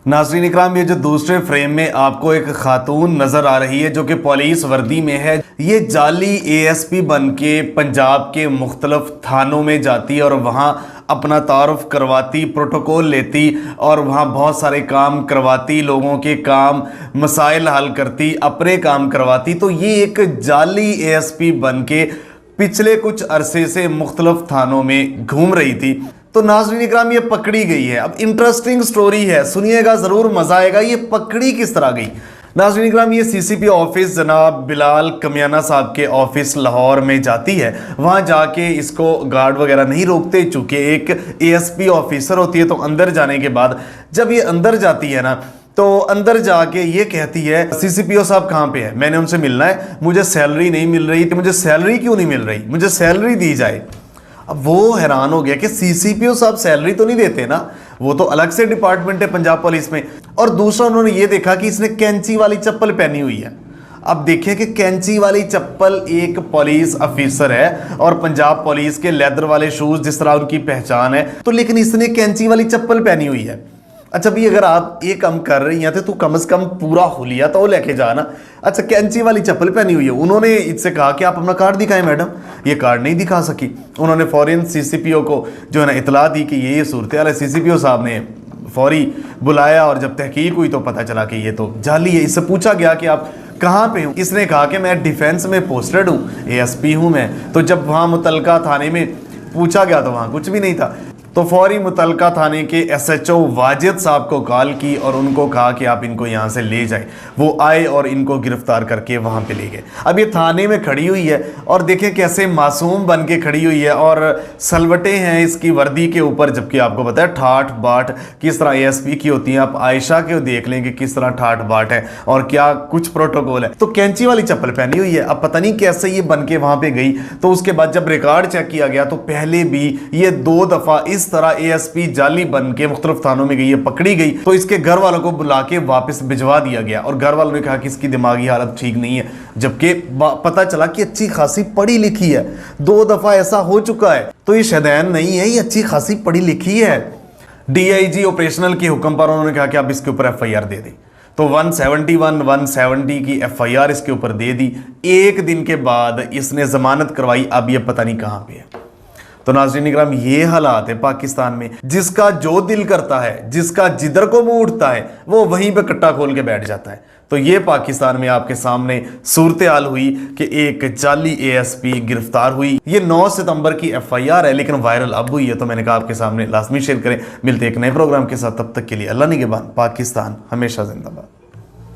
नाज़रीन इकराम, ये जो दूसरे फ्रेम में आपको एक खातून नज़र आ रही है जो कि पुलिस वर्दी में है, ये जाली एएसपी बन के पंजाब के मुख्तलिफ थानों में जाती और वहाँ अपना तारुफ करवाती, प्रोटोकॉल लेती और वहाँ बहुत सारे काम करवाती, लोगों के काम मसाइल हल करती, अपने काम करवाती। तो ये एक जाली एएसपी बन के पिछले कुछ अरसे से मुख्तलिफ थानों में घूम रही थी। तो नाज़रीन इकराम, ये पकड़ी गई है। अब इंटरेस्टिंग स्टोरी है, सुनिएगा ज़रूर, मज़ा आएगा। ये पकड़ी किस तरह गई? नाज़रीन इकराम, ये सीसीपी ऑफिस जनाब बिलाल कमियाना साहब के ऑफिस लाहौर में जाती है। वहाँ जाके इसको गार्ड वगैरह नहीं रोकते, चूँकि एक एएसपी ऑफिसर होती है। तो अंदर जाने के बाद जब ये अंदर जाती है ना, तो अंदर जाके ये कहती है, सीसीपीओ साहब कहाँ पे है, मैंने उनसे मिलना है, मुझे सैलरी नहीं मिल रही। तो मुझे सैलरी क्यों नहीं मिल रही, मुझे सैलरी दी जाए। अब वो हैरान हो गया कि सीसीपीओ साहब सैलरी तो नहीं देते ना, वो तो अलग से डिपार्टमेंट है पंजाब पुलिस में। और दूसरा उन्होंने ये देखा कि इसने कैंची वाली चप्पल पहनी हुई है। अब देखिए कि कैंची वाली चप्पल एक पुलिस ऑफिसर है और पंजाब पुलिस के लेदर वाले शूज जिस तरह उनकी पहचान है, तो लेकिन इसने कैंची वाली चप्पल पहनी हुई है। अच्छा भी, अगर आप ये काम कर रही हैं तो कम से कम पूरा हुलिया तो लेके जाना। अच्छा, कैंची वाली चप्पल पहनी हुई है। उन्होंने इससे कहा कि आप अपना कार्ड दिखाएं मैडम। ये कार्ड नहीं दिखा सकी। उन्होंने फौरन सीसीपीओ को जो है ना इतला दी कि ये सूरत हाल है। सीसीपीओ साहब ने फौरी बुलाया और जब तहकीक हुई तो पता चला कि ये तो जाली है। इससे पूछा गया कि आप कहाँ पे हूँ, इसने कहा कि मैं डिफेंस में पोस्टेड हूँ, एएसपी हूँ मैं। तो जब वहाँ मुतलका थाने में पूछा गया तो वहाँ कुछ भी नहीं था। तो फौरी मुतलका थाने के एसएचओ वाजिद साहब को कॉल की और उनको कहा कि आप इनको यहाँ से ले जाएं। वो आए और इनको गिरफ्तार करके वहाँ पे ले गए। अब ये थाने में खड़ी हुई है और देखें कैसे मासूम बन के खड़ी हुई है और सलवटें हैं इसकी वर्दी के ऊपर, जबकि आपको पता है ठाठ बाट किस तरह एएसपी की होती है। आप आयशा के देख लें कि किस तरह ठाठ बाट है और क्या कुछ प्रोटोकॉल है। तो कैंची वाली चप्पल पहनी हुई है। अब पता नहीं कैसे ये बन के वहाँ पे गई। तो उसके बाद जब रिकॉर्ड चेक किया गया तो पहले भी ये 2 दफ़ा इस तरह एएसपी जाली बन के मुख्तलिफ थानों में गई है, पकड़ी गई। तो इसके घर वालों को बुला के वापस भिजवा दिया गया और घर वालों ने कहा कि इसकी दिमागी हालत ठीक नहीं है, जबकि पता चला कि अच्छी खासी पढ़ी लिखी है। 2 दफा ऐसा हो चुका है। तो ये शदैन नहीं है, ये अच्छी खासी पढ़ी लिखी है। डीआईजी ऑपरेशनल के हुक्म पर उन्होंने कहा कि आप इसके ऊपर एफआईआर दे दें। तो 171 170 की एफआईआर इसके ऊपर दे दी। 1 दिन के बाद इसने जमानत करवाई। अब ये पता नहीं कहां पे है। तो नाज़रीन इकराम, ये हालात है पाकिस्तान में। जिसका जो दिल करता है, जिसका जिधर को मुंह उठता है, वो वहीं पे कट्टा खोल के बैठ जाता है। तो ये पाकिस्तान में आपके सामने सूरत हाल हुई कि एक जाली एएसपी गिरफ्तार हुई। ये 9 सितंबर की एफआईआर है, लेकिन वायरल अब हुई है। तो मैंने कहा आपके सामने लाजमी शेयर करें। मिलते एक नए प्रोग्राम के साथ, तब तक के लिए अल्लाह निगहबान। पाकिस्तान हमेशा जिंदाबाद।